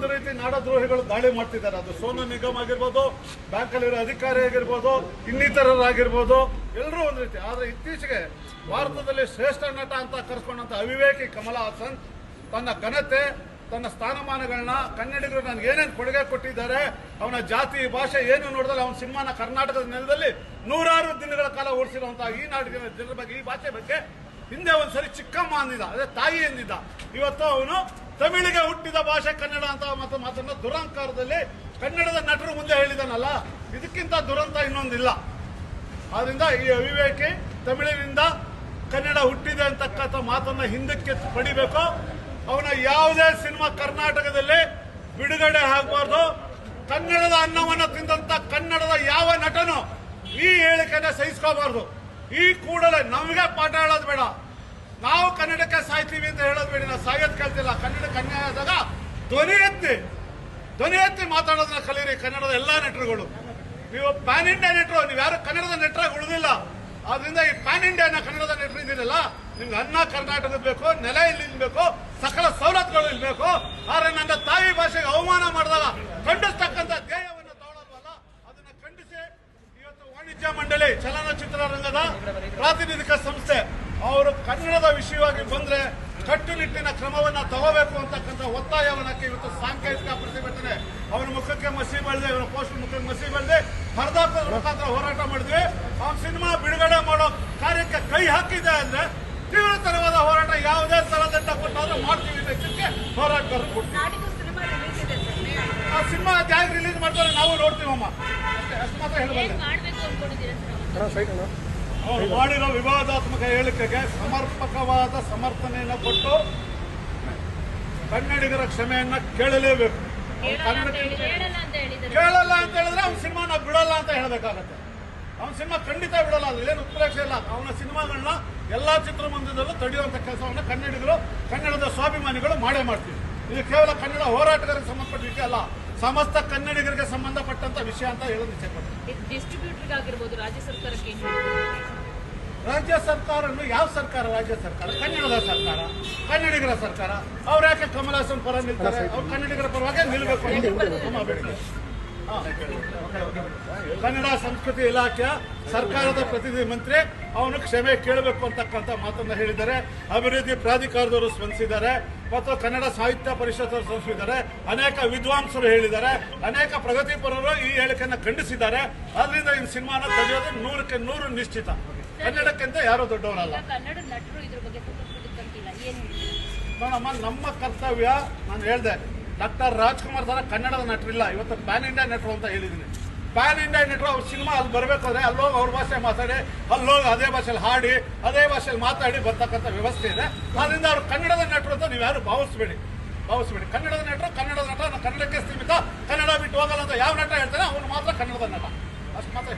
ಒಂದು ರೀತಿ ನಾಡದ್ರೋಹಿಗಳು ದಾಳಿ ಮಾಡ್ತಿದ್ದಾರೆ. ಅದು ಸೋನು ನಿಗಮ್ ಆಗಿರ್ಬೋದು, ಬ್ಯಾಂಕಲ್ಲಿರೋ ಅಧಿಕಾರಿ ಆಗಿರ್ಬೋದು, ಇನ್ನಿತರರಾಗಿರ್ಬೋದು, ಎಲ್ಲರೂ ಒಂದು ರೀತಿ. ಆದ್ರೆ ಇತ್ತೀಚೆಗೆ ಭಾರತದಲ್ಲಿ ಶ್ರೇಷ್ಠ ನಟ ಅಂತ ಕರೆಸ್ಕೊಂಡಂತ ಅವಿವೇಕಿ ಕಮಲ್ ಹಾಸನ್ ತನ್ನ ಘನತೆ, ತನ್ನ ಸ್ಥಾನಮಾನಗಳನ್ನ, ಕನ್ನಡಿಗರು ನನಗೆ ಏನೇನು ಕೊಡುಗೆ ಕೊಟ್ಟಿದ್ದಾರೆ, ಅವನ ಜಾತಿ ಭಾಷೆ ಏನು ನೋಡಿದ್ರೆ ಅವನ ಸಿನಿಮಾನ ಕರ್ನಾಟಕದ ನೆಲದಲ್ಲಿ 100 ದಿನಗಳ ಕಾಲ ಓಡಿಸಿರುವಂತಹ ಈ ನಾಡಿನ ಜನರ ಬಗ್ಗೆ, ಈ ಭಾಷೆ ಬಗ್ಗೆ ಹಿಂದೆ ಒಂದ್ಸರಿ ಚಿಕ್ಕಮ್ಮ ಅಂದಿದ್ದ, ಅದೇ ತಾಯಿ ಎಂದಿದ್ದ. ಇವತ್ತು ಅವನು ತಮಿಳಿಗೆ ಹುಟ್ಟಿದ ಭಾಷೆ ಕನ್ನಡ ಅಂತ ಮಾತನ್ನ ದುರಂಕಾರದಲ್ಲಿ ಕನ್ನಡದ ನಟರು ಮುಂದೆ ಹೇಳಿದಾನಲ್ಲ, ಇದಕ್ಕಿಂತ ದುರಂತ ಇನ್ನೊಂದಿಲ್ಲ. ಆದ್ರಿಂದ ಈ ಅವಿವೇಕಿ ತಮಿಳಿನಿಂದ ಕನ್ನಡ ಹುಟ್ಟಿದೆ ಅಂತಕ್ಕಂಥ ಮಾತನ್ನ ಹಿಂದಕ್ಕೆ ಪಡಿಬೇಕು. ಅವನ ಯಾವುದೇ ಸಿನಿಮಾ ಕರ್ನಾಟಕದಲ್ಲಿ ಬಿಡುಗಡೆ ಆಗಬಾರ್ದು. ಕನ್ನಡದ ಅನ್ನವನ್ನು ತಿಂದಂತ ಕನ್ನಡದ ಯಾವ ನಟನು ಈ ಹೇಳಿಕೆನ ಸಹಿಸ್ಕೋಬಾರ್ದು. ಈ ಕೂಡಲೇ ನಮಗೆ ಪಾಠ ಹೇಳೋದು ಬೇಡ, ನಾವು ಕನ್ನಡಕ್ಕೆ ಸಾಯ್ತೀವಿ ಅಂತ ಹೇಳೋದು ಬೇಡ. ನಾವು ಸಾಯೋದು ಕೇಳ್ತಿಲ್ಲ. ಕನ್ನಡಕ್ಕೆ ಅನ್ಯಾಯ ಆದಾಗ ಧ್ವನಿ ಎತ್ತಿ ಮಾತಾಡೋದನ್ನ ಕಲೀರಿ ಕನ್ನಡದ ಎಲ್ಲಾ ನಟರುಗಳು. ನೀವು ಪ್ಯಾನ್ ಇಂಡಿಯಾ ನಟರು, ನೀವು ಯಾರು ಕನ್ನಡದ ನಟರಾಗಿ ಉಳಿದಿಲ್ಲ. ಆದ್ರಿಂದ ಈ ಪ್ಯಾನ್ ಇಂಡಿಯಾನ ಕನ್ನಡದ ನಟರು ಇದ್ದೀರಲ್ಲ, ನಿಮ್ಗೆ ಅನ್ನ ಕರ್ನಾಟಕದ ಬೇಕು, ನೆಲ ಇಲ್ಲಿ ಬೇಕು, ಸಕಲ ಸವಲತ್ತುಗಳು ಇಲ್ಬೇಕು. ಆದ್ರೆ ನನ್ನ ತಾಯಿ ಭಾಷೆಗೆ ಅವಮಾನ ಮಾಡಿದಾಗ ಖಂಡಿಸ್ತಕ್ಕಂಥ ಧ್ಯೇಯವನ್ನು ತಗೊಳ್ಳೋದಲ್ಲ, ಅದನ್ನ ಖಂಡಿಸಿ ಇವತ್ತು ವಾಣಿಜ್ಯ ಮಂಡಳಿ, ಚಲನಚಿತ್ರ ರಂಗದ ಪ್ರಾತಿನಿಧಿಕ ಸಂಸ್ಥೆ ಅವರು ಕನ್ನಡದ ವಿಷಯವಾಗಿ ಬಂದ್ರೆ ಕಟ್ಟುನಿಟ್ಟಿನ ಕ್ರಮವನ್ನ ತಗೋಬೇಕು ಅಂತಕ್ಕಂಥ ಒತ್ತಾಯವನ್ನಕ್ಕೆ ಇವತ್ತು ಸಾಂಕೇತಿಕ ಪ್ರತಿಭಟನೆ, ಅವನ ಮುಖಕ್ಕೆ ಮಸಿ ಬಳ್ದೆ, ಅವನ ಪೋಸ್ಟ್ ಮುಖಕ್ಕೆ ಮಸಿ ಬಳ್ದೆ ಹರಿದಾಪದ ಮುಖಾಂತರ ಹೋರಾಟ ಮಾಡಿದ್ವಿ. ಅವನ ಸಿನಿಮಾ ಬಿಡುಗಡೆ ಮಾಡೋ ಕಾರ್ಯಕ್ಕೆ ಕೈ ಹಾಕಿದೆ ಅಂದ್ರೆ ತೀವ್ರತರವಾದ ಹೋರಾಟ, ಯಾವುದೇ ತರದಂಡ ಕೊಟ್ಟಾದ್ರೂ ಮಾಡ್ತೀವಿ ಅನ್ನೋದಕ್ಕೆ ಹೋರಾಟಗಾರರು ಕೊಡ್ತೀವಿ. ಆ ಸಿನಿಮಾ ಜಾಗ ರಿಲೀಸ್ ಮಾಡ್ತಾರೆ, ನಾವು ನೋಡ್ತೀವಮ್ಮ, ಅಷ್ಟು ಮಾತ್ರ ಹೇಳಬಲ್ಲೆ. ಅವರು ಮಾಡಿರೋ ವಿವಾದಾತ್ಮಕ ಹೇಳಿಕೆಗೆ ಸಮರ್ಪಕವಾದ ಸಮರ್ಥನೆಯನ್ನು ಕೊಟ್ಟು ಕನ್ನಡಿಗರ ಕ್ಷಮೆಯನ್ನ ಕೇಳಲೇಬೇಕು. ಕೇಳಲ್ಲ ಅಂತ ಹೇಳಿದ್ರೆ ಅವನ ಸಿನಿಮಾ ನಾವು ಬಿಡಲ್ಲ ಅಂತ ಹೇಳಬೇಕಾಗತ್ತೆ. ಅವನ ಸಿನಿಮಾ ಖಂಡಿತ ಬಿಡಲ್ಲ, ಅದೇನು ಉತ್ಪ್ರೇಕ್ಷೆ ಇಲ್ಲ. ಅವನ ಸಿನಿಮಾಗಳನ್ನ ಎಲ್ಲಾ ಚಿತ್ರಮಂದಿರದಲ್ಲೂ ತಡೆಯುವಂತ ಕೆಲಸವನ್ನ ಕನ್ನಡಿಗರು, ಕನ್ನಡದ ಸ್ವಾಭಿಮಾನಿಗಳು ಮಾಡೇ ಮಾಡ್ತೀವಿ. ಇದು ಕೇವಲ ಕನ್ನಡ ಹೋರಾಟಗಾರರಿಗೆ ಸಂಬಂಧಪಟ್ಟ ವಿಷಯ ಅಲ್ಲ, ಸಮಸ್ತ ಕನ್ನಡಿಗರಿಗೆ ಸಂಬಂಧಪಟ್ಟಂತ ವಿಷಯ ಅಂತ ಹೇಳೋದು ಇಚ್ಛೆ ಪಡ್ತೀನಿ. ಡಿಸ್ಟ್ರಿಬ್ಯೂಟರ್ ಆಗಿರ್ಬೋದು, ರಾಜ್ಯ ಸರ್ಕಾರಕ್ಕೆ ರಾಜ್ಯ ಸರ್ಕಾರ ಯಾವ ಸರ್ಕಾರ? ರಾಜ್ಯ ಸರ್ಕಾರ ಕನ್ನಡದ ಸರ್ಕಾರ, ಕನ್ನಡಿಗರ ಸರ್ಕಾರ. ಅವ್ರು ಯಾಕೆ ಕಮಲ್ ಹಾಸನ್ ಪರ ನಿಲ್ತಾರೆ? ಅವ್ರು ಕನ್ನಡಿಗರ ಪರವಾಗಿ ನಿಲ್ಬೇಕು. ಕನ್ನಡ ಸಂಸ್ಕೃತಿ ಇಲಾಖೆಯ ಸರ್ಕಾರದ ಪ್ರತಿನಿಧಿ ಮಂತ್ರಿ ಅವನು ಕ್ಷಮೆ ಕೇಳಬೇಕು ಅಂತಕ್ಕಂಥ ಮಾತನ್ನ ಹೇಳಿದ್ದಾರೆ. ಅಭಿವೃದ್ಧಿ ಪ್ರಾಧಿಕಾರದವರು ಸ್ಪಂದಿಸಿದ್ದಾರೆ, ಮತ್ತು ಕನ್ನಡ ಸಾಹಿತ್ಯ ಪರಿಷತ್ ಅವರು ಸ್ಪಂದಿಸಿದ್ದಾರೆ. ಅನೇಕ ವಿದ್ವಾಂಸರು ಹೇಳಿದ್ದಾರೆ, ಅನೇಕ ಪ್ರಗತಿಪರರು ಈ ಹೇಳಿಕೆಯನ್ನು ಖಂಡಿಸಿದ್ದಾರೆ. ಆದ್ರಿಂದ ಈ ಸಿನಿಮಾನ ತೆಗೆಯೋದು 100ಕ್ಕೆ 100 ನಿಶ್ಚಿತ. ಕನ್ನಡಕ್ಕಿಂತ ಯಾರು ದೊಡ್ಡವರಲ್ಲ. ನೋಡಮ್ಮ, ನಮ್ಮ ಕರ್ತವ್ಯ, ನಾನು ಹೇಳ್ದೆ, ಡಾಕ್ಟರ್ ರಾಜ್ಕುಮಾರ್ ತರ ಕನ್ನಡದ ನಟರಿಲ್ಲ. ಇವತ್ತು ಪ್ಯಾನ್ ಇಂಡಿಯಾ ನಟರು ಅಂತ ಹೇಳಿದ್ದೀನಿ. ಪ್ಯಾನ್ ಇಂಡಿಯಾ ನಟರು ಅವ್ರ ಸಿನಿಮಾ ಅಲ್ಲಿ ಬರಬೇಕಾದ್ರೆ ಅಲ್ಲೋಗಿ ಅವ್ರ ಭಾಷೆ ಮಾತಾಡಿ, ಅಲ್ಲೋಗಿ ಅದೇ ಭಾಷೆಯಲ್ಲಿ ಹಾಡಿ, ಅದೇ ಭಾಷೆಯಲ್ಲಿ ಮಾತಾಡಿ ಬರ್ತಕ್ಕಂಥ ವ್ಯವಸ್ಥೆ ಇದೆ. ಆದ್ರಿಂದ ಅವ್ರು ಕನ್ನಡದ ನಟರು ಅಂತ ನೀವು ಯಾರು ಭಾವಿಸ್ಬೇಡಿ. ಕನ್ನಡದ ನಟರು ಕನ್ನಡದ ನಟ, ಕನ್ನಡಕ್ಕೆ ಸೀಮಿತ, ಕನ್ನಡ ಬಿಟ್ಟು ಹೋಗಲ್ಲ ಅಂತ ಯಾವ ನಟ ಹೇಳ್ತಾನೆ ಅವನು ಮಾತ್ರ ಕನ್ನಡದ ನಟ. ಅಷ್ಟು ಮಾತ್ರ.